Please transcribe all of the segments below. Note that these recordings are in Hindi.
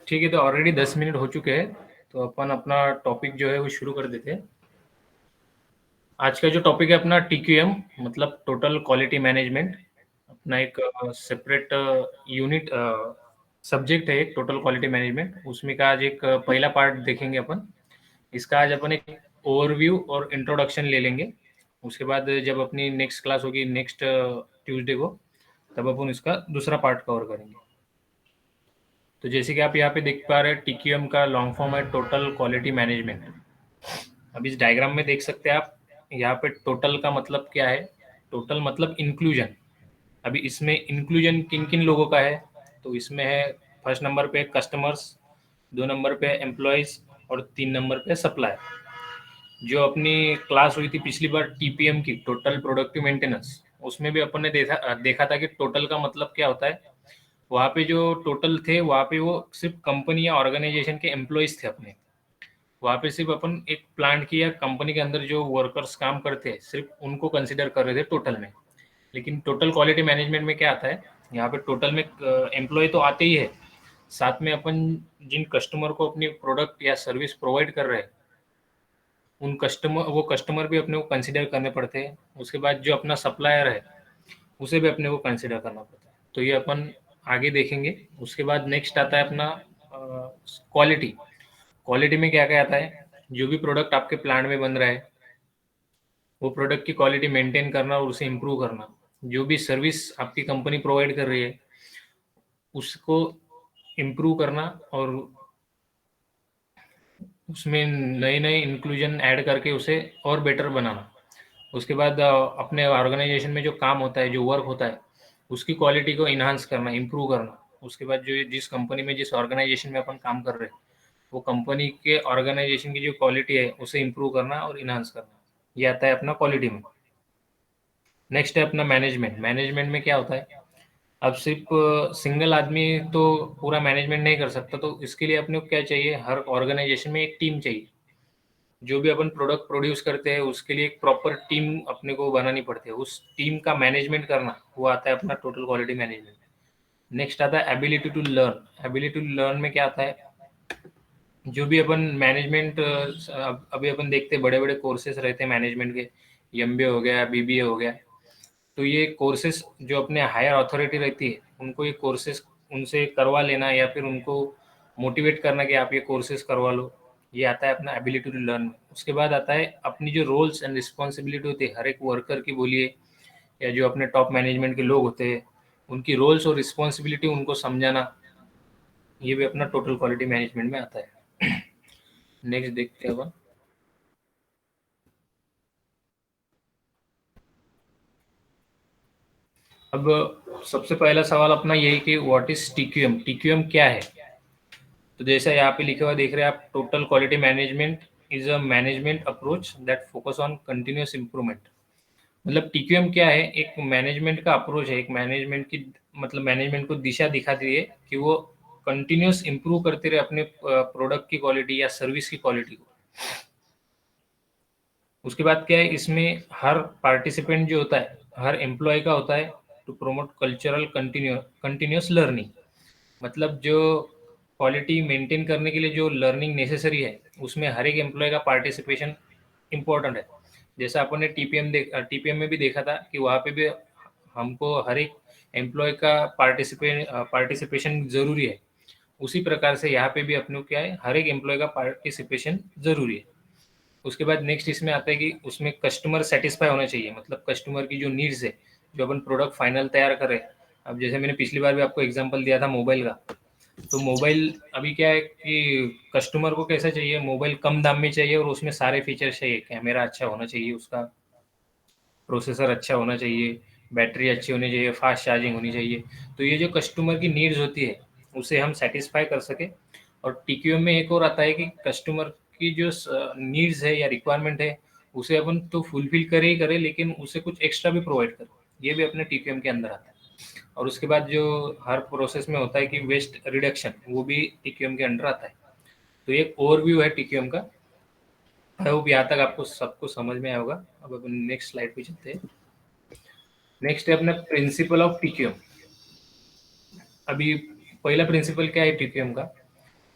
ठीक है, तो ऑलरेडी 10 मिनट हो चुके हैं, तो अपन अपना टॉपिक जो है वो शुरू कर देते हैं। आज का जो टॉपिक है अपना टीक्यूएम, मतलब टोटल क्वालिटी मैनेजमेंट। अपना एक सेपरेट यूनिट सब्जेक्ट है, एक टोटल क्वालिटी मैनेजमेंट। उसमें का आज एक पहला पार्ट देखेंगे अपन। इसका आज अपन एक ओवरव्यू और इंट्रोडक्शन ले लेंगे। उसके बाद जब अपनी नेक्स्ट क्लास होगी नेक्स्ट ट्यूसडे को, तब अपन इसका दूसरा पार्ट कवर करेंगे। तो जैसे कि आप यहाँ पे देख पा रहे हैं, टीक्यूएम का लॉन्ग फॉर्म है टोटल क्वालिटी मैनेजमेंट। अब इस डायग्राम में देख सकते हैं आप, यहाँ पे टोटल का मतलब क्या है। टोटल मतलब इंक्लूजन। अभी इसमें इंक्लूजन किन किन लोगों का है, तो इसमें है फर्स्ट नंबर पे कस्टमर्स, 2 नंबर पे एम्प्लॉयज और 3 नंबर पे सप्लायर। जो अपनी क्लास हुई थी पिछली बार टीपीएम की, टोटल प्रोडक्टिव मेंटेनेंस, उसमें भी अपन ने देखा था कि टोटल का मतलब क्या होता है। वहाँ पे जो टोटल थे, वहाँ पे वो सिर्फ कंपनी या ऑर्गेनाइजेशन के एम्प्लॉयज थे अपने। वहाँ पे सिर्फ अपन एक प्लांट की या कंपनी के अंदर जो वर्कर्स काम करते हैं, सिर्फ उनको कंसिडर कर रहे थे टोटल में। लेकिन टोटल क्वालिटी मैनेजमेंट में क्या आता है, यहाँ पे टोटल में एम्प्लॉय तो आते ही है, साथ में अपन जिन कस्टमर को अपनी प्रोडक्ट या सर्विस प्रोवाइड कर रहे हैं, वो कस्टमर भी अपने को कंसिडर करने पड़ते हैं। उसके बाद जो अपना सप्लायर है, उसे भी अपने को कंसिडर करना पड़ता है। तो ये अपन आगे देखेंगे। उसके बाद नेक्स्ट आता है अपना क्वालिटी। क्वालिटी में क्या क्या आता है, जो भी प्रोडक्ट आपके प्लांट में बन रहा है, वो प्रोडक्ट की क्वालिटी मेंटेन करना और उसे इम्प्रूव करना। जो भी सर्विस आपकी कंपनी प्रोवाइड कर रही है, उसको इम्प्रूव करना और उसमें नए नए इंक्लूजन ऐड करके उसे और बेटर बनाना। उसके बाद अपने ऑर्गेनाइजेशन में जो काम होता है, जो वर्क होता है, उसकी क्वालिटी को इन्हांस करना, इम्प्रूव करना। उसके बाद जो जिस कंपनी में, जिस ऑर्गेनाइजेशन में अपन काम कर रहे हैं, वो कंपनी के ऑर्गेनाइजेशन की जो क्वालिटी है उसे इम्प्रूव करना और इन्हांस करना। ये आता है अपना क्वालिटी में। नेक्स्ट है अपना मैनेजमेंट। मैनेजमेंट में क्या होता है, अब सिर्फ सिंगल आदमी तो पूरा मैनेजमेंट नहीं कर सकता, तो इसके लिए अपने को क्या चाहिए, हर ऑर्गेनाइजेशन में एक टीम चाहिए। जो भी अपन प्रोडक्ट प्रोड्यूस करते हैं, उसके लिए एक प्रॉपर टीम अपने को बनानी पड़ती है। उस टीम का मैनेजमेंट करना, वो आता है अपना टोटल क्वालिटी मैनेजमेंट। नेक्स्ट आता है ability to learn. Ability to learn में क्या आता है, जो भी अपन मैनेजमेंट, अभी अपन देखते हैं बड़े बड़े कोर्सेज रहते हैं मैनेजमेंट के, एमबीए हो गया, बीबीए हो गया। तो ये कोर्सेज जो अपने हायर अथॉरिटी रहती है, उनको ये कोर्सेज उनसे करवा लेना या फिर उनको मोटिवेट करना कि आप ये कोर्सेज करवा लो। ये आता है अपना एबिलिटी टू लर्न। उसके बाद आता है अपनी जो रोल्स एंड रिस्पॉन्सिबिलिटी होती है हर एक वर्कर की, बोलिए, या जो अपने टॉप मैनेजमेंट के लोग होते हैं, उनकी रोल्स और रिस्पॉन्सिबिलिटी उनको समझाना। ये भी अपना टोटल क्वालिटी मैनेजमेंट में आता है। नेक्स्ट देखते हैं अपन। अब सबसे पहला सवाल अपना यही कि व्हाट इज टीक्यूएम। टीक्यूएम क्या है। तो जैसा यहाँ पे लिखा हुआ देख रहे हैं आप, total quality management is a management approach that focus on continuous improvement. मतलब टीक्यूएम क्या है, एक मैनेजमेंट का अप्रोच है, एक मैनेजमेंट की, मतलब मैनेजमेंट को दिशा दिखाती है कि वो कंटिन्यूस इंप्रूव करते रहे अपने प्रोडक्ट की क्वालिटी या सर्विस की क्वालिटी को। उसके बाद क्या है, इसमें हर पार्टिसिपेंट जो होता है, हर एम्प्लॉय का होता है to promote cultural continuous learning. मतलब जो क्वालिटी मेंटेन करने के लिए जो लर्निंग नेसेसरी है, उसमें हर एक एम्प्लॉय का पार्टिसिपेशन इम्पोर्टेंट है। जैसा अपन ने टीपीएम में भी देखा था कि वहाँ पे भी हमको हर एक एम्प्लॉय का पार्टिसिपेशन जरूरी है। उसी प्रकार से यहाँ पे भी अपने को क्या है, हर एक एम्प्लॉय का पार्टिसिपेशन जरूरी है। उसके बाद नेक्स्ट इसमें आता है कि उसमें कस्टमर सेटिस्फाई होना चाहिए, मतलब कस्टमर की जो नीड्स है, जो अपन प्रोडक्ट फाइनल तैयार करें। अब जैसे मैंने पिछली बार भी आपको एग्जांपल दिया था मोबाइल का, तो मोबाइल अभी क्या है कि कस्टमर को कैसा चाहिए, मोबाइल कम दाम में चाहिए और उसमें सारे फीचर्स चाहिए। कैमरा अच्छा होना चाहिए, उसका प्रोसेसर अच्छा होना चाहिए, बैटरी अच्छी होनी चाहिए, फास्ट चार्जिंग होनी चाहिए। तो ये जो कस्टमर की नीड्स होती है, उसे हम सेटिस्फाई कर सके। और टीक्यूएम में एक और आता है कि कस्टमर की जो नीड्स है या रिक्वायरमेंट है, उसे अपन तो फुलफिल करे ही करे, लेकिन उसे कुछ एक्स्ट्रा भी प्रोवाइड करें। ये भी अपने टीक्यूएम के अंदर आता है। और उसके बाद जो हर प्रोसेस में होता है कि वेस्ट रिडक्शन, वो भी टीक्यूएम के अंडर आता है। तो ये एक ओवरव्यू है टीक्यूएम का। आई होप यहाँ तक आपको सबको समझ में आया होगा। अब अपन नेक्स्ट स्लाइड पे चलते हैं। नेक्स्ट है अपना प्रिंसिपल ऑफ टीक्यूएम। अभी पहला प्रिंसिपल क्या है टीक्यूएम का,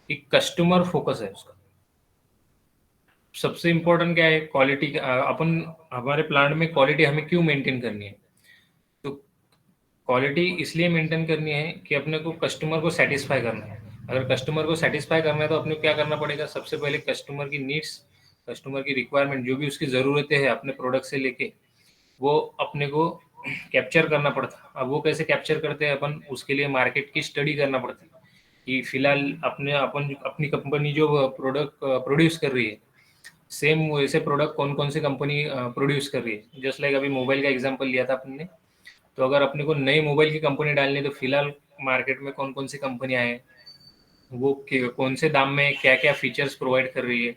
कि कस्टमर फोकस है उसका। सबसे इम्पोर्टेंट क्या है, क्वालिटी अपन हमारे प्लांट में क्वालिटी हमें क्यों मेंटेन करनी है? तो क्वालिटी इसलिए मेंटेन करनी है कि अपने को कस्टमर को सेटिस्फाई करना है। अगर कस्टमर को सेटिस्फाई करना है तो अपने को क्या करना पड़ेगा, सबसे पहले कस्टमर की नीड्स, कस्टमर की रिक्वायरमेंट, जो भी उसकी ज़रूरतें हैं अपने प्रोडक्ट से लेके, वो अपने को कैप्चर करना पड़ता है। अब वो कैसे कैप्चर करते हैं अपन, उसके लिए मार्केट की स्टडी करना पड़ता है कि फिलहाल अपनी कंपनी जो प्रोडक्ट प्रोड्यूस कर रही है, सेम वैसे प्रोडक्ट कौन कौन सी कंपनी प्रोड्यूस कर रही है। जस्ट लाइक अभी मोबाइल का एग्जांपल लिया था अपन ने, तो अगर अपने को नई मोबाइल की कंपनी डालनी है तो फिलहाल मार्केट में कौन कौन सी कंपनियां हैं, वो कौन से दाम में क्या क्या फीचर्स प्रोवाइड कर रही है,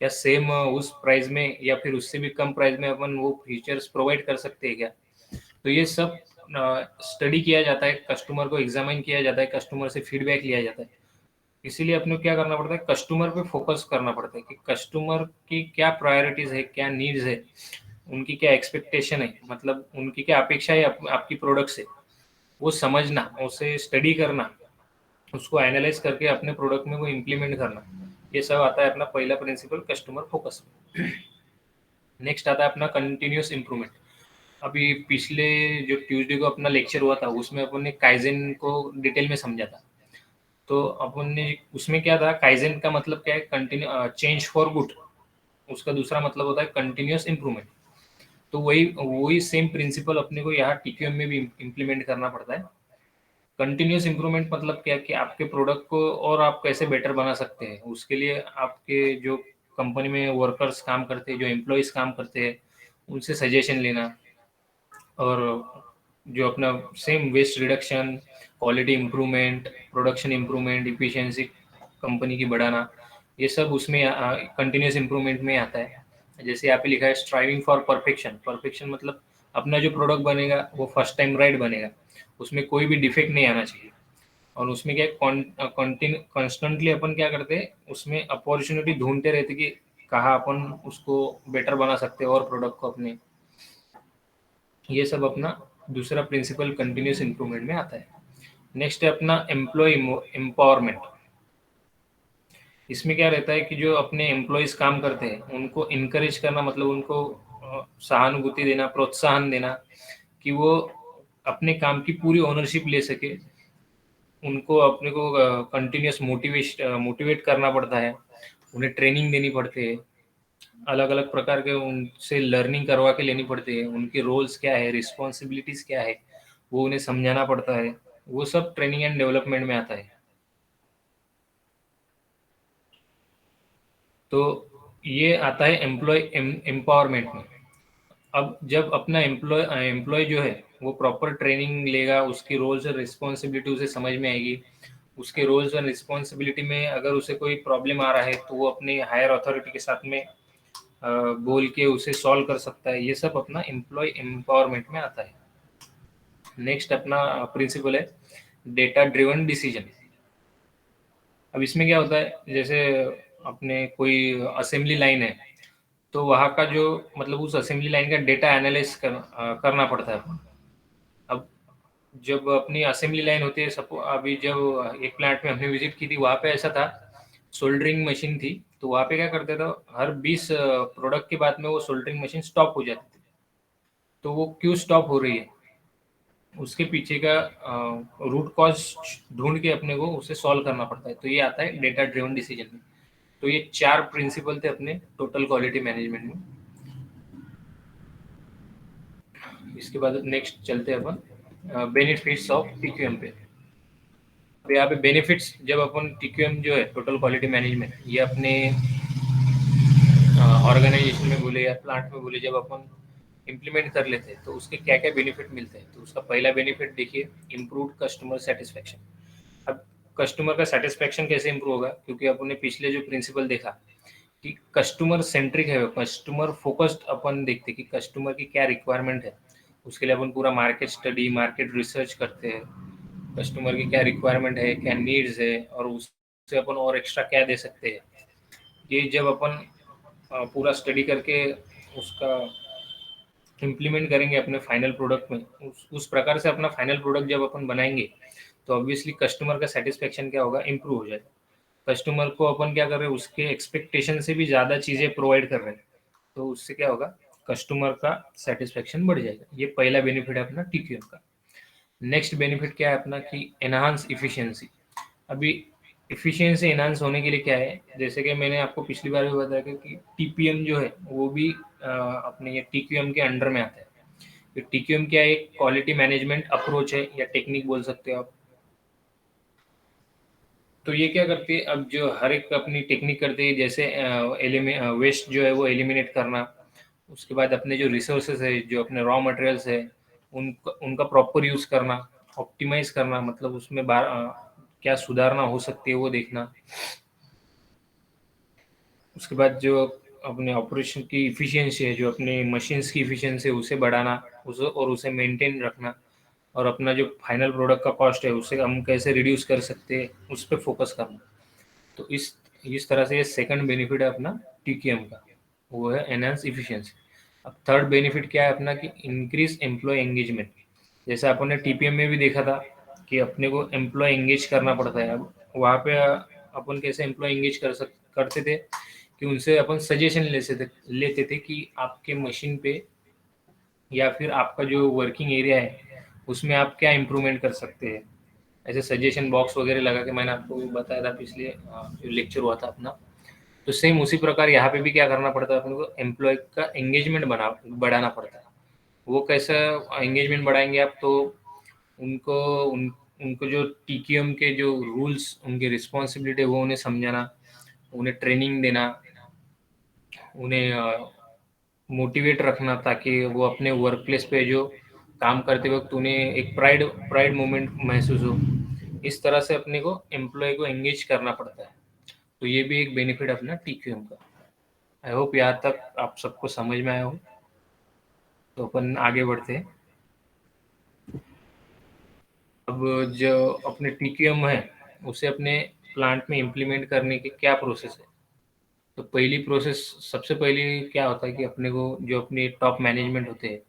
या सेम उस प्राइस में या फिर उससे भी कम प्राइस में अपन वो फीचर्स प्रोवाइड कर सकते हैं क्या। तो ये सब स्टडी किया जाता है, कस्टमर को एग्जामिन किया जाता है, कस्टमर से फीडबैक लिया जाता है। इसीलिए अपने को क्या करना पड़ता है, कस्टमर पे फोकस करना पड़ता है कि कस्टमर की क्या प्रायोरिटीज है, क्या नीड्स है, उनकी क्या एक्सपेक्टेशन है, मतलब उनकी क्या अपेक्षा है आपकी प्रोडक्ट से, वो समझना, उसे स्टडी करना, उसको एनालाइज करके अपने प्रोडक्ट में वो इम्प्लीमेंट करना। ये सब आता है अपना पहला प्रिंसिपल कस्टमर फोकस। नेक्स्ट आता है अपना कंटिन्यूस इम्प्रूवमेंट। अभी पिछले जो ट्यूसडे को अपना लेक्चर हुआ था उसमें अपन ने काइजेन को डिटेल में समझा था। तो अपन ने उसमें क्या था, काइजेन का मतलब क्या है, कंटिन्यू चेंज फॉर गुड। उसका दूसरा मतलब होता है कंटिन्यूस इम्प्रूवमेंट। तो वही वही सेम प्रिंसिपल अपने को यहाँ टीक्यूएम में भी इम्प्लीमेंट करना पड़ता है। कंटिन्यूस इम्प्रूवमेंट मतलब क्या है कि आपके प्रोडक्ट को और आप कैसे बेटर बना सकते हैं, उसके लिए आपके जो कंपनी में वर्कर्स काम करते हैं, जो एम्प्लॉयज़ काम करते हैं, उनसे सजेशन लेना, और जो अपना same waste reduction, quality improvement, production improvement, efficiency company की बढ़ाना, ये सब उसमें कंटिन्यूस इम्प्रूवमेंट में आता है। जैसे यहाँ पे लिखा है स्ट्राइविंग फॉर परफेक्शन। परफेक्शन मतलब अपना जो प्रोडक्ट बनेगा वो फर्स्ट टाइम राइट बनेगा, उसमें कोई भी डिफेक्ट नहीं आना चाहिए। और उसमें क्या कॉन्स्टेंटली अपन क्या करते हैं, उसमें अपॉर्चुनिटी ढूंढते रहते कि कहाँ अपन उसको बेटर बना सकते हैं और प्रोडक्ट को अपने। ये सब अपना दूसरा प्रिंसिपल कंटिन्यूस इम्प्रूवमेंट में आता है। नेक्स्ट है अपना एम्प्लॉय एम्पावरमेंट। इसमें क्या रहता है कि जो अपने एम्प्लॉयज काम करते हैं उनको इनकरेज करना, मतलब उनको सहानुभूति देना, प्रोत्साहन देना कि वो अपने काम की पूरी ओनरशिप ले सके। उनको अपने को कंटिन्यूस मोटिवेट करना पड़ता है, उन्हें ट्रेनिंग देनी पड़ती है, अलग अलग प्रकार के उनसे लर्निंग करवा के लेनी पड़ती है, उनके रोल्स क्या है, रिस्पॉन्सिबिलिटीज क्या है, वो उन्हें समझाना पड़ता है। वो सब ट्रेनिंग एंड डेवलपमेंट में आता है। तो ये आता है एम्प्लॉय एम्पावरमेंट में। अब जब अपना एम्प्लॉय एम्प्लॉय जो है वो प्रॉपर ट्रेनिंग लेगा, उसकी रोल्स और रिस्पॉन्सिबिलिटी उसे समझ में आएगी, उसके रोल्स और रिस्पॉन्सिबिलिटी में अगर उसे कोई प्रॉब्लम आ रहा है तो वो अपने हायर अथॉरिटी के साथ में बोल के उसे सॉल्व कर सकता है। ये सब अपना एम्प्लॉय एम्पावरमेंट में आता है। नेक्स्ट अपना प्रिंसिपल है डेटा ड्रिवन डिसीजन। अब इसमें क्या होता है, जैसे अपने कोई असेंबली लाइन है, तो वहाँ का जो मतलब उस असेंबली लाइन का डेटा एनालाइज करना पड़ता है। अब जब अपनी असेंबली लाइन होती है, सपो अभी जब एक प्लांट में हमने विजिट की थी, वहाँ पे ऐसा था, सोल्डरिंग मशीन थी। तो वहाँ पे क्या करते थे, हर 20 प्रोडक्ट के बाद में वो सोल्डरिंग मशीन स्टॉप हो जाती थी। तो वो क्यों स्टॉप हो रही है, उसके पीछे का रूट कॉज ढूंढ के अपने को उसे सॉल्व करना पड़ता है। तो ये आता है डेटा ड्रिवन डिसीजन में। तो ये 4 प्रिंसिपल थे अपने टोटल क्वालिटी मैनेजमेंट में। इसके बाद नेक्स्ट चलते हैं अपन बेनिफिट्स ऑफ टीक्यूएम पे। अब यहाँ पे बेनिफिट्स, जब अपन टीक्यूएम जो है टोटल क्वालिटी मैनेजमेंट, ये अपने ऑर्गेनाइजेशन में बोले या प्लांट में बोले, जब अपन इम्प्लीमेंट कर लेते हैं तो उसके क्या क्या बेनिफिट मिलते हैं। तो उसका पहला बेनिफिट देखिए, इम्प्रूव कस्टमर सेटिस्फेक्शन। अब कस्टमर का सेटिस्फेक्शन कैसे इम्प्रूव होगा, क्योंकि अपन ने पिछले जो प्रिंसिपल देखा कि कस्टमर सेंट्रिक है, कस्टमर फोकस्ड अपन देखते हैं कि कस्टमर की क्या रिक्वायरमेंट है। उसके लिए अपन पूरा मार्केट स्टडी, मार्केट रिसर्च करते हैं, कस्टमर की क्या रिक्वायरमेंट है, क्या नीड्स है, और उससे अपन और एक्स्ट्रा क्या दे सकते हैं। ये जब अपन पूरा स्टडी करके उसका इम्प्लीमेंट करेंगे अपने फाइनल प्रोडक्ट में, उस प्रकार से अपना फाइनल प्रोडक्ट जब अपन बनाएंगे, तो ऑब्वियसली कस्टमर का सेटिस्फेक्शन क्या होगा, इम्प्रूव हो जाएगा। कस्टमर को अपन क्या कर रहे हैं, उसके एक्सपेक्टेशन से भी ज़्यादा चीज़ें प्रोवाइड कर रहे हैं, तो उससे क्या होगा, कस्टमर का सेटिस्फेक्शन बढ़ जाएगा। ये पहला बेनिफिट है अपना टीक्यूएम का। नेक्स्ट बेनिफिट क्या है अपना कि एनहांस इफिशियंसी। अभी इफिशियंसी एनहांस होने के लिए क्या है, जैसे कि मैंने आपको पिछली बार भी बताया कि टीपीएम जो है वो भी अपने ये टीक्यूएम के अंडर में आता है। तो टीक्यूएम क्या है, एक क्वालिटी मैनेजमेंट अप्रोच है या टेक्निक बोल सकते हो आप। तो ये क्या करती है, अब जो हर एक अपनी टेक्निक करती है, जैसे वेस्ट जो है वो एलिमिनेट करना, उसके बाद अपने जो रिसोर्सेज है, जो अपने रॉ मटेरियल्स है, उनका उनका प्रॉपर यूज़ करना, ऑप्टिमाइज करना, मतलब उसमें क्या सुधारना हो सकती है वो देखना। उसके बाद जो अपने ऑपरेशन की इफ़िशियंसी है, जो अपने मशीन्स की इफ़िशियंसी है उसे बढ़ाना, उसे और उसे मेंटेन रखना, और अपना जो फाइनल प्रोडक्ट का कॉस्ट है उसे हम कैसे रिड्यूस कर सकते हैं उस पे फोकस करना। तो इस तरह से ये सेकंड बेनिफिट है अपना टीकेएम का, वो है एनहांस इफिशिएंसी। अब थर्ड बेनिफिट क्या है अपना कि इंक्रीज एम्प्लॉय एंगेजमेंट। जैसे अपन ने टीपीएम में भी देखा था कि अपने को एम्प्लॉय एंगेज करना पड़ता है। अब वहाँ पे अपन कैसे एम्प्लॉय एंगेज करते थे कि उनसे अपन सजेशन लेते थे कि आपके मशीन पे या फिर आपका जो वर्किंग एरिया है उसमें आप क्या इम्प्रूवमेंट कर सकते हैं। ऐसे सजेशन बॉक्स वगैरह लगा के मैंने आपको बताया था पिछले जो लेक्चर हुआ था अपना। तो सेम उसी प्रकार यहाँ पे भी क्या करना पड़ता है, अपने को एम्प्लॉय का एंगेजमेंट बढ़ाना पड़ता है। वो कैसा एंगेजमेंट बढ़ाएंगे आप, तो उनको उन उनको जो टीक्यूएम के जो रूल्स, उनकी रिस्पॉन्सिबिलिटी है वो उन्हें समझाना, उन्हें ट्रेनिंग देना, उन्हें मोटिवेट रखना, ताकि वो अपने वर्क प्लेस पे जो काम करते वक्त उन्हें एक प्राइड प्राइड मोमेंट महसूस हो। इस तरह से अपने को एम्प्लॉय को एंगेज करना पड़ता है। तो ये भी एक बेनिफिट अपना टीक्यूएम का। आई होप यहाँ तक आप सबको समझ में आया हो। तो अपन आगे बढ़ते हैं। अब जो अपने टीक्यूएम है उसे अपने प्लांट में इम्प्लीमेंट करने की क्या प्रोसेस है। तो पहली प्रोसेस, सबसे पहले क्या होता है कि अपने को जो अपने टॉप मैनेजमेंट होते हैं,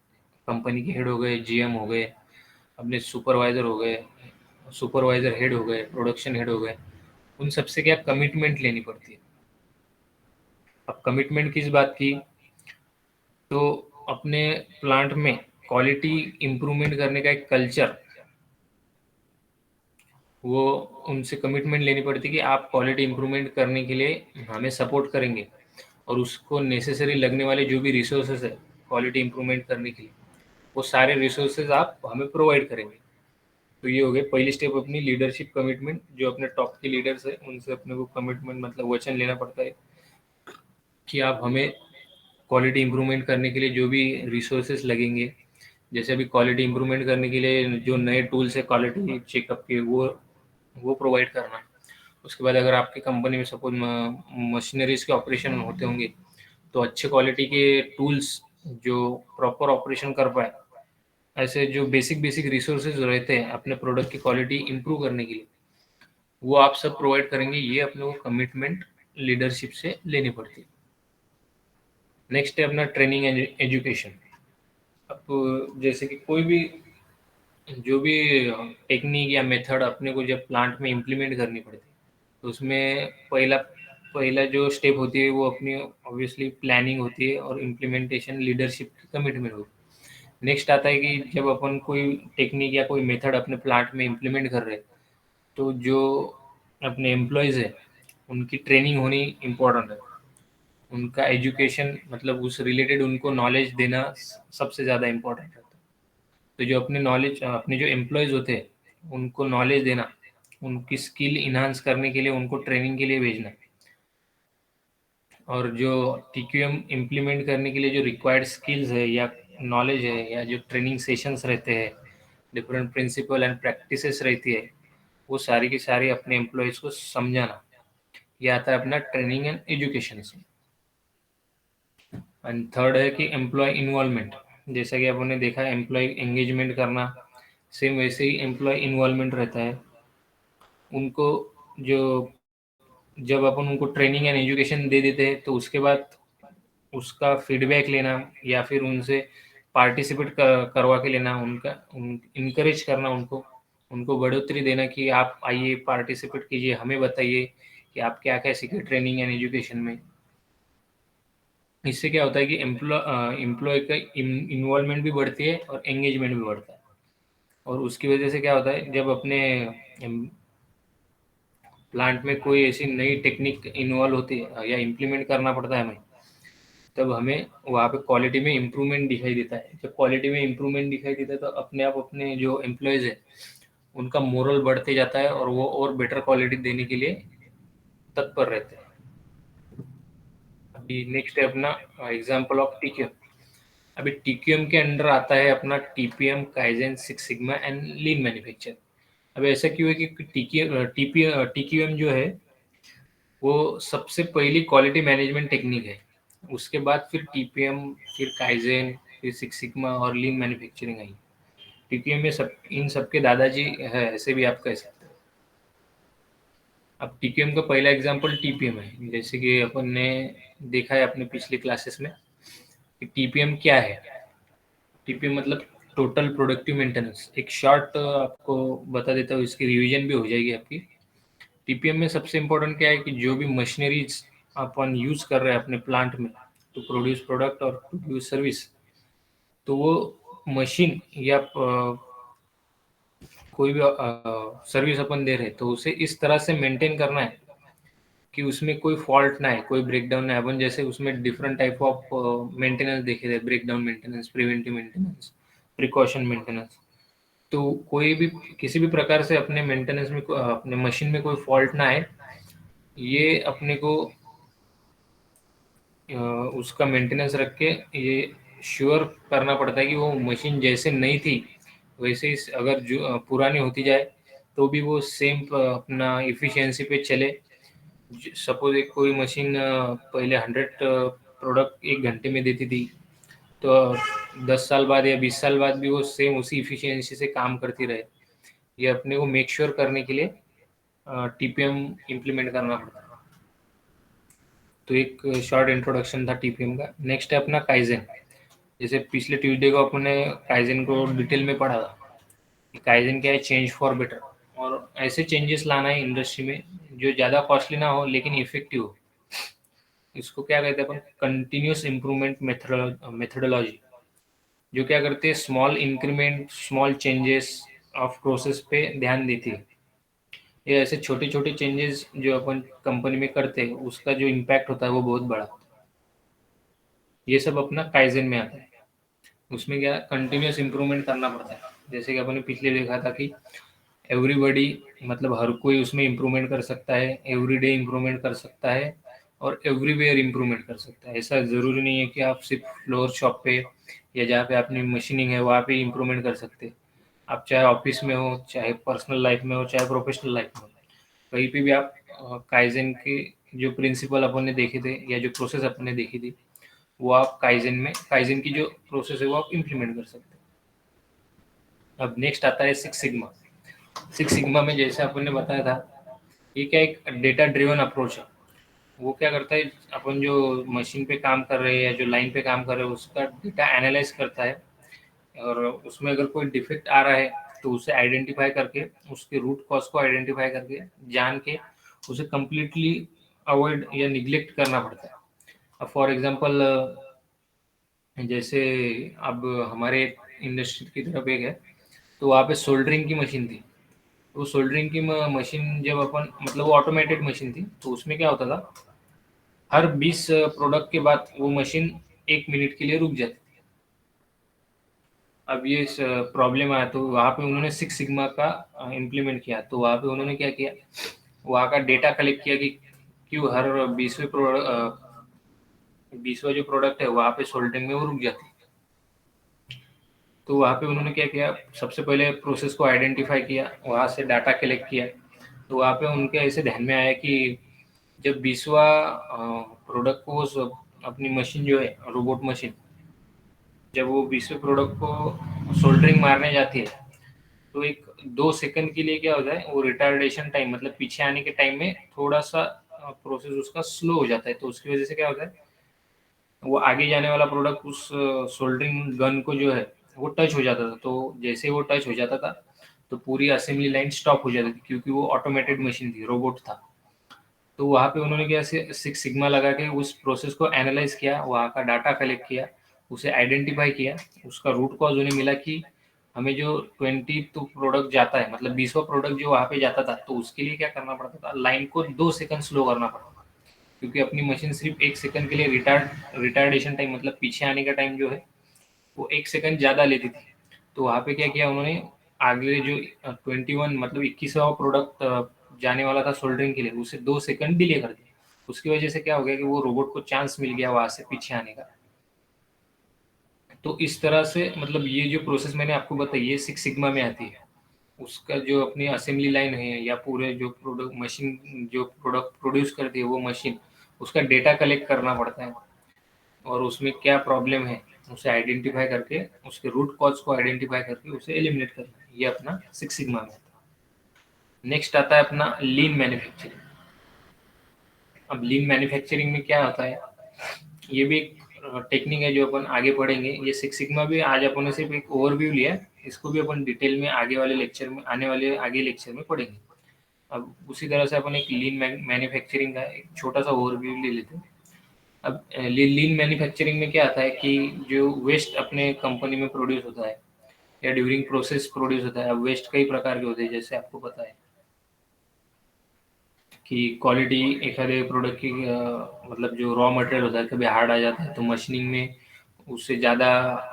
कंपनी के हेड हो गए, जीएम हो गए, अपने सुपरवाइजर हो गए, सुपरवाइजर हेड हो गए, प्रोडक्शन हेड हो गए, उन सबसे क्या कमिटमेंट लेनी पड़ती है। अब कमिटमेंट किस बात की, तो अपने प्लांट में क्वालिटी इंप्रूवमेंट करने का एक कल्चर, वो उनसे कमिटमेंट लेनी पड़ती है कि आप क्वालिटी इंप्रूवमेंट करने के लिए हमें सपोर्ट करेंगे, और उसको नेसेसरी लगने वाले जो भी रिसोर्सेज है क्वालिटी इंप्रूवमेंट करने के लिए, वो सारे रिसोर्सेज आप हमें प्रोवाइड करेंगे। तो ये हो गई पहली स्टेप अपनी लीडरशिप कमिटमेंट। जो अपने टॉप के लीडर्स है उनसे अपने को कमिटमेंट मतलब वचन लेना पड़ता है कि आप हमें क्वालिटी इंप्रूवमेंट करने के लिए जो भी रिसोर्सेज लगेंगे, जैसे अभी क्वालिटी इंप्रूवमेंट करने के लिए जो नए टूल्स है क्वालिटी चेकअप के, वो प्रोवाइड करना। उसके बाद अगर आपकी कंपनी में सपोज मशीनरीज के ऑपरेशन होते होंगे, तो अच्छे क्वालिटी के टूल्स जो प्रॉपर ऑपरेशन कर पाए, ऐसे जो बेसिक बेसिक रिसोर्सेज रहते हैं अपने प्रोडक्ट की क्वालिटी इंप्रूव करने के लिए, वो आप सब प्रोवाइड करेंगे। ये अपने को कमिटमेंट लीडरशिप से लेनी पड़ती है। नेक्स्ट है अपना ट्रेनिंग एंड एजुकेशन। अब जैसे कि कोई भी जो भी टेक्निक या मेथड अपने को जब प्लांट में इम्प्लीमेंट करनी पड़ती है, तो उसमें पहला पहला जो स्टेप होती है वो अपनी ऑब्वियसली प्लानिंग होती है, और इम्प्लीमेंटेशन लीडरशिप की कमिटमेंट होती है। नेक्स्ट आता है कि जब अपन कोई टेक्निक या कोई मेथड अपने प्लांट में इम्प्लीमेंट कर रहे हैं, तो जो अपने एम्प्लॉयज़ है उनकी ट्रेनिंग होनी इम्पोर्टेंट है। उनका एजुकेशन मतलब उस रिलेटेड उनको नॉलेज देना सबसे ज़्यादा इम्पोर्टेंट है। तो जो अपने जो एम्प्लॉयज़ होते हैं उनको नॉलेज देना, उनकी स्किल इन्हांस करने के लिए उनको ट्रेनिंग के लिए भेजना, और जो टीक्यूएम इम्प्लीमेंट करने के लिए जो रिक्वायर्ड स्किल्स है या नॉलेज है या जो ट्रेनिंग सेशंस रहते हैं, डिफरेंट प्रिंसिपल एंड प्रैक्टिसेस रहती है, वो सारी की सारी अपने एम्प्लॉयज़ को समझाना। ये आता है अपना ट्रेनिंग एंड एजुकेशन से। एंड थर्ड है कि एम्प्लॉय इन्वॉल्वमेंट। जैसा कि अपन ने देखा एम्प्लॉय एंगेजमेंट करना, सेम वैसे ही एम्प्लॉय इन्वॉल्वमेंट रहता है। उनको जो जब अपन उनको ट्रेनिंग एंड एजुकेशन दे देते हैं, तो उसके बाद उसका फीडबैक लेना या फिर उनसे पार्टिसिपेट करवा के लेना, उनका इनकरेज करना, उनको उनको बढ़ोतरी देना कि आप आइए पार्टिसिपेट कीजिए, हमें बताइए कि आप क्या क्या सीखे ट्रेनिंग एंड एजुकेशन में। इससे क्या होता है कि एम्प्लॉय का इन्वॉल्वमेंट भी बढ़ती है और एंगेजमेंट भी बढ़ता है। और उसकी वजह से क्या होता है, जब अपने प्लांट में कोई ऐसी नई टेक्निक इन्वॉल्व होती है या इम्प्लीमेंट करना पड़ता है हमें, तब हमें वहाँ पे क्वालिटी में इम्प्रूवमेंट दिखाई देता है। जब क्वालिटी में इम्प्रूवमेंट दिखाई देता है तो अपने आप अपने जो एम्प्लॉयज़ है उनका मोरल बढ़ते जाता है और वो और बेटर क्वालिटी देने के लिए तत्पर रहते हैं। अभी नेक्स्ट है अपना एग्जांपल ऑफ टीक्यूएम। अभी टीक्यूएम के अंडर आता है अपना TPM, kaizen, six sigma and lean manufacture. अब ऐसा क्यों है कि टीक्यूएम जो है वो सबसे पहली क्वालिटी मैनेजमेंट टेक्निक है। उसके बाद फिर टीपीएम, फिर काइजेन, फिर सिक्स सिग्मा और लीन मैन्युफैक्चरिंग आई। टीपीएम में सब इन सबके दादाजी है, ऐसे भी आप कह सकते हो। अब टीपीएम का पहला एग्जांपल टीपीएम है, जैसे कि अपन ने देखा है अपने पिछले क्लासेस में कि टीपीएम क्या है। टीपीएम मतलब टोटल प्रोडक्टिव मेंटेनेंस। एक शॉर्ट आपको बता देता हूँ, इसकी रिवीजन भी हो जाएगी आपकी। टीपीएम में सबसे इम्पोर्टेंट क्या है कि जो भी मशीनरीज अपन यूज कर रहे हैं अपने प्लांट में टू प्रोड्यूस प्रोडक्ट और टू प्रोड्यूस सर्विस, तो वो मशीन या कोई भी सर्विस अपन दे रहे हैं तो उसे इस तरह से मेंटेन करना है कि उसमें कोई फॉल्ट ना है, कोई ब्रेकडाउन ना है। अपन जैसे उसमें डिफरेंट टाइप ऑफ मेंटेनेंस देखे थे, breakdown maintenance, preventive maintenance, precaution maintenance. तो कोई भी किसी भी प्रकार से अपने मेंटेनेंस में अपने मशीन में कोई फॉल्ट ना आए, ये अपने को उसका मेंटेनेंस रख के ये श्योर करना पड़ता है कि वो मशीन जैसे नई थी वैसे ही अगर जो पुरानी होती जाए तो भी वो सेम अपना इफिशियंसी पे चले। सपोज एक कोई मशीन पहले 100 प्रोडक्ट एक घंटे में देती थी, तो 10 साल बाद या 20 साल बाद भी वो सेम उसी इफिशियंसी से काम करती रहे। ये अपने को मेक श्योर करने के लिए टीपीएम इम्प्लीमेंट करना पड़ता है। तो एक शॉर्ट इंट्रोडक्शन था टीपीएम का। नेक्स्ट है अपना काइजेन। जैसे पिछले ट्यूसडे को अपने काइजेन को डिटेल में पढ़ा था कि काइजेन क्या है, चेंज फॉर बेटर। और ऐसे चेंजेस लाना है इंडस्ट्री में जो ज़्यादा कॉस्टली ना हो लेकिन इफेक्टिव हो। इसको क्या कहते हैं अपन, कंटिन्यूस इम्प्रूवमेंट मेथडोलॉजी। जो क्या करते हैं, small increment, small changes of process पे ध्यान देती है। ये ऐसे छोटे छोटे चेंजेस जो अपन कंपनी में करते हैं उसका जो इम्पैक्ट होता है वो बहुत बड़ा होता है। ये सब अपना काइजेन में आता है। उसमें क्या कंटिन्यूस इम्प्रूवमेंट करना पड़ता है। जैसे कि अपन ने पिछले देखा था कि एवरीबॉडी, मतलब हर कोई उसमें इम्प्रूवमेंट कर सकता है, एवरी डे इम्प्रूवमेंट कर सकता है और एवरीवेयर इम्प्रूवमेंट कर सकता है। ऐसा ज़रूरी नहीं है कि आप सिर्फ फ्लोर शॉप पे या जहाँ पे अपनी मशीनिंग है वहाँ पे इम्प्रूवमेंट कर सकते हैं। आप चाहे ऑफिस में हो, चाहे पर्सनल लाइफ में हो, चाहे प्रोफेशनल लाइफ में हो, कहीं पे भी आप काइजेन के जो प्रिंसिपल अपन ने देखे थे या जो प्रोसेस अपन ने देखी थी वो आप काइजेन की जो प्रोसेस है वो आप इम्प्लीमेंट कर सकते हैं। अब नेक्स्ट आता है सिक्स सिग्मा। सिक्स सिग्मा में जैसे अपन ने बताया था, ये क्या एक डेटा ड्रिवन अप्रोच है। वो क्या करता है, अपन जो मशीन पे काम कर रहे हैं या जो लाइन पे काम कर रहे हैं उसका डेटा एनालाइज करता है और उसमें अगर कोई डिफेक्ट आ रहा है तो उसे आइडेंटिफाई करके, उसके रूट कॉज को आइडेंटिफाई करके जान के उसे कम्प्लीटली अवॉइड या निग्लेक्ट करना पड़ता है। अब फॉर एग्जांपल जैसे अब हमारे इंडस्ट्री की तरफ एक है, तो वहाँ पे सोल्डरिंग की मशीन थी। वो सोल्डरिंग की मशीन जब अपन, मतलब वो ऑटोमेटेड मशीन थी, तो उसमें क्या होता था, हर 20 प्रोडक्ट के बाद वो मशीन 1 मिनट के लिए रुक जाती थी। अब ये प्रॉब्लम आया तो वहाँ पे उन्होंने सिक्स सिग्मा का इम्प्लीमेंट किया। तो वहाँ पे उन्होंने क्या किया, वहाँ का डेटा कलेक्ट किया कि क्यों हर 20वां जो प्रोडक्ट है वहाँ पे सोल्डरिंग में वो रुक जाती है। तो वहाँ पे उन्होंने क्या किया, सबसे पहले प्रोसेस को आइडेंटिफाई किया, वहाँ से डाटा कलेक्ट किया। तो वहाँ पे उनके ऐसे ध्यान में आया कि जब 20वां प्रोडक्ट को अपनी मशीन जो है रोबोट मशीन, जब वो 20वें प्रोडक्ट को सोल्डरिंग मारने जाती है तो एक 2 सेकंड के लिए क्या होता है, वो रिटार्डेशन टाइम, मतलब पीछे आने के टाइम में थोड़ा सा प्रोसेस उसका स्लो हो जाता है। तो उसकी वजह से क्या होता है, वो आगे जाने वाला प्रोडक्ट उस सोल्डरिंग गन को जो है वो टच हो जाता था। तो जैसे वो टच हो जाता था तो पूरी असेंबली लाइन स्टॉप हो जाती थी, क्योंकि वो ऑटोमेटेड मशीन थी, रोबोट था। तो वहाँ पे उन्होंने क्या सिक्स सिग्मा लगा के उस प्रोसेस को एनालाइज किया, वहाँ का डाटा कलेक्ट किया, उसे आइडेंटिफाई किया, उसका रूट कॉज उन्हें मिला कि हमें जो 20 तो प्रोडक्ट जाता है, मतलब 20वां प्रोडक्ट जो वहाँ पे जाता था, तो उसके लिए क्या करना पड़ता था, लाइन को 2 सेकंड स्लो करना पड़ता था, क्योंकि अपनी मशीन सिर्फ 1 सेकंड के लिए रिटार्डेशन टाइम, मतलब पीछे आने का टाइम जो है वो 1 सेकंड ज़्यादा लेती थी। तो वहाँ पे क्या किया उन्होंने, आगे जो 21 मतलब 21वां प्रोडक्ट जाने वाला था सोल्डरिंग के लिए, उसे 2 सेकंड डिले कर दिया। उसकी वजह से क्या हो गया कि वो रोबोट को चांस मिल गया वहाँ से पीछे आने का। तो इस तरह से मतलब ये जो प्रोसेस मैंने आपको बताई ये सिक्स सिग्मा में आती है। उसका जो अपनी असेंबली लाइन है या पूरे जो प्रोडक्ट मशीन जो प्रोडक्ट प्रोड्यूस करती है वो मशीन, उसका डेटा कलेक्ट करना पड़ता है और उसमें क्या प्रॉब्लम है उसे आइडेंटिफाई करके, उसके रूट कॉज को आइडेंटिफाई करके उसे एलिमिनेट करना है। ये अपना सिक्स सिग्मा में आता है। नेक्स्ट आता है अपना लीन मैन्युफैक्चरिंग। अब लीन मैन्युफैक्चरिंग में क्या होता है, ये भी एक टेक्निक है जो अपन आगे पढ़ेंगे। ये सिक्स सिग्मा भी आज अपन ने सिर्फ एक ओवरव्यू लिया है, इसको भी अपन डिटेल में आगे वाले लेक्चर में, आने वाले आगे लेक्चर में पढ़ेंगे। अब उसी तरह से अपन एक लीन मैन्युफैक्चरिंग का एक छोटा सा ओवरव्यू ले लेते हैं। अब लीन मैन्युफैक्चरिंग में क्या आता है कि जो वेस्ट अपने कंपनी में प्रोड्यूस होता है या ड्यूरिंग प्रोसेस प्रोड्यूस होता है, अब वेस्ट कई प्रकार के होते हैं जैसे आपको पता है कि क्वालिटी एखादे प्रोडक्ट की मतलब जो रॉ मटेरियल होता है कभी हार्ड आ जाता है, तो मशीनिंग में उससे ज़्यादा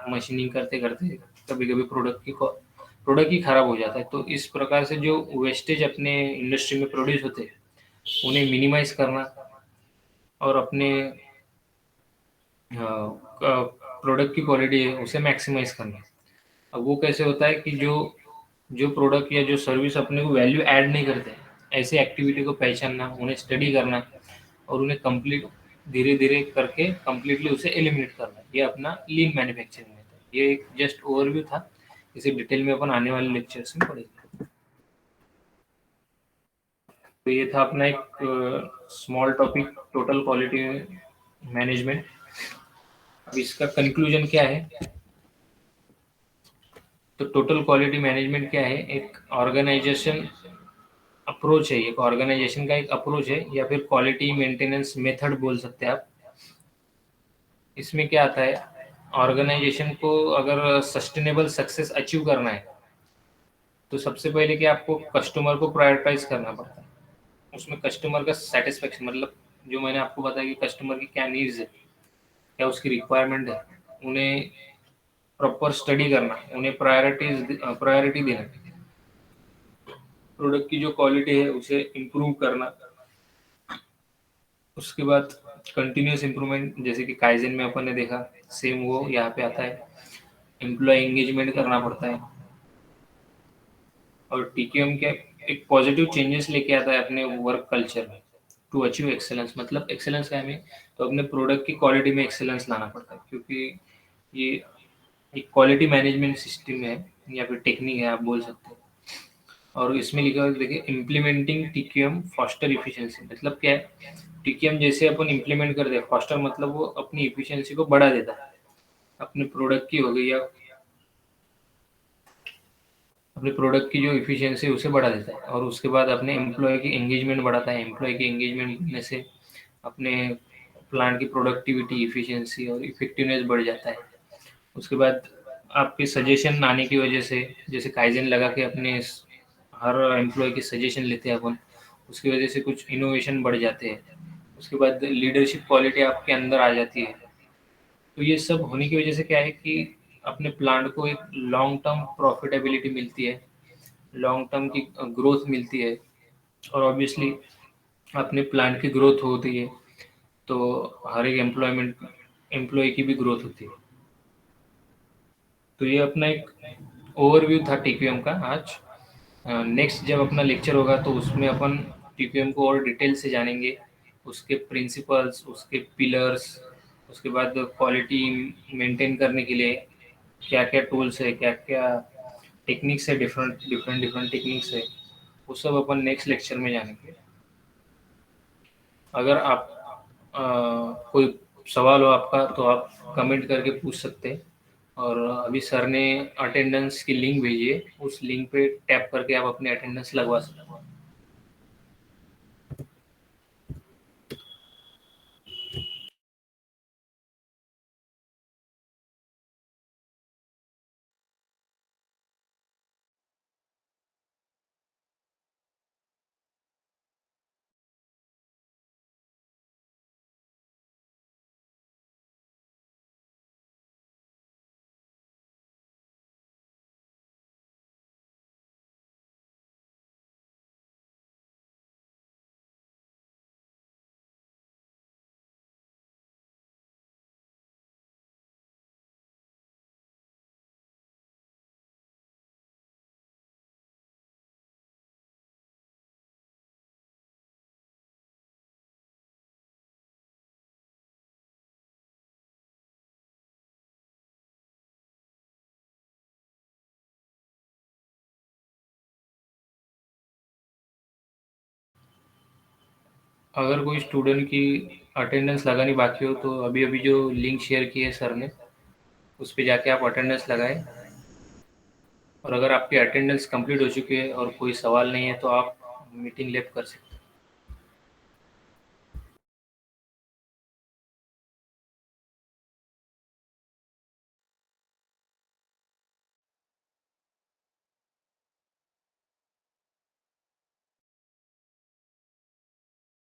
मशीनिंग करते करते कभी कभी प्रोडक्ट ही खराब हो जाता है। तो इस प्रकार से जो वेस्टेज अपने इंडस्ट्री में प्रोड्यूस होते हैं उन्हें मिनिमाइज करना और अपने प्रोडक्ट की क्वालिटी है उसे मैक्सिमाइज करना। अब वो कैसे होता है कि जो जो प्रोडक्ट या जो सर्विस अपने को वैल्यू ऐड नहीं करते, ऐसी एक्टिविटी को पहचानना, उन्हें स्टडी करना और उन्हें कंप्लीट धीरे धीरे करके कंप्लीटली उसे एलिमिनेट करना, ये अपना लीन मैन्युफैक्चरिंग मेथड है। ये एक जस्ट ओवरव्यू था, इसे डिटेल में अपन आने वाले लेक्चर्स में पढ़ेंगे। तो ये था अपना एक small topic, total quality management. अब इसका कंक्लूजन क्या है, तो टोटल क्वालिटी मैनेजमेंट क्या है, एक ऑर्गेनाइजेशन अप्रोच है, एक ऑर्गेनाइजेशन का एक अप्रोच है या फिर क्वालिटी मेंटेनेंस मेथड बोल सकते हैं आप। इसमें क्या आता है, ऑर्गेनाइजेशन को अगर सस्टेनेबल सक्सेस अचीव करना है तो सबसे पहले क्या आपको कस्टमर को प्रायोरिटाइज करना पड़ता है। उसमें कस्टमर का सेटिस्फेक्शन, मतलब जो मैंने आपको बताया कि कस्टमर की क्या नीड्स है, क्या उसकी रिक्वायरमेंट है, उन्हें प्रॉपर स्टडी करना, उन्हें प्रायोरिटी देना, प्रोडक्ट की जो क्वालिटी है उसे इम्प्रूव करना। उसके बाद कंटिन्यूस इम्प्रूवमेंट, जैसे कि काइजन में अपन ने देखा, सेम वो यहाँ पे आता है। एम्प्लॉय एंगेजमेंट करना पड़ता है और टीक्यूएम के एक पॉजिटिव चेंजेस लेके आता है अपने वर्क कल्चर में टू अचीव एक्सेलेंस। मतलब एक्सेलेंस का हमें तो अपने प्रोडक्ट की क्वालिटी में एक्सेलेंस लाना पड़ता है, क्योंकि ये एक क्वालिटी मैनेजमेंट सिस्टम है या फिर टेक्निक है आप बोल सकते हैं। और इसमें लिखा हुआ है देखिए, इम्प्लीमेंटिंग टीक्यूएम फॉस्टर इफिशिएंसी। मतलब क्या है, टीक्यूएम जैसे अपन इम्प्लीमेंट कर दे, फॉस्टर मतलब वो अपनी इफिशिएंसी को बढ़ा देता है, अपने प्रोडक्ट की हो गई या अपने प्रोडक्ट की जो इफिशिएंसी उसे बढ़ा देता है। और उसके बाद अपने एम्प्लॉय की एंगेजमेंट बढ़ाता है। एम्प्लॉय की एंगेजमेंट बढ़ने से अपने प्लांट की प्रोडक्टिविटी, इफिशिएंसी और इफेक्टिवनेस बढ़ जाता है। उसके बाद आपके सजेशन आने की वजह से, जैसे काइजन लगा के अपने हर एम्प्लॉय की सजेशन लेते हैं अपन, उसकी वजह से कुछ इनोवेशन बढ़ जाते हैं। उसके बाद लीडरशिप क्वालिटी आपके अंदर आ जाती है। तो ये सब होने की वजह से क्या है कि अपने प्लांट को एक लॉन्ग टर्म प्रॉफिटेबिलिटी मिलती है, लॉन्ग टर्म की ग्रोथ मिलती है। और ऑब्वियसली अपने प्लांट की ग्रोथ होती है तो हर एक एम्प्लॉय की भी ग्रोथ होती है। तो ये अपना एक ओवरव्यू था टीक्यूएम का आज। नेक्स्ट जब अपना लेक्चर होगा तो उसमें अपन टीपीएम को और डिटेल से जानेंगे, उसके प्रिंसिपल्स, उसके पिलर्स, उसके बाद क्वालिटी मेंटेन करने के लिए क्या क्या टूल्स है, क्या क्या टेक्निक्स है, डिफरेंट डिफरेंट डिफरेंट टेक्निक्स है, वो सब अपन नेक्स्ट लेक्चर में जानेंगे। अगर आप कोई सवाल हो आपका तो आप कमेंट करके पूछ सकते हैं। और अभी सर ने अटेंडेंस की लिंक भेजी है, उस लिंक पे टैप करके आप अपने अटेंडेंस लगवा सकते हैं। अगर कोई स्टूडेंट की अटेंडेंस लगानी बाकी हो तो अभी अभी जो लिंक शेयर की है सर ने, उस पर जाके आप अटेंडेंस लगाएं। और अगर आपकी अटेंडेंस कंप्लीट हो चुकी है और कोई सवाल नहीं है तो आप मीटिंग लेप कर सकते हैं।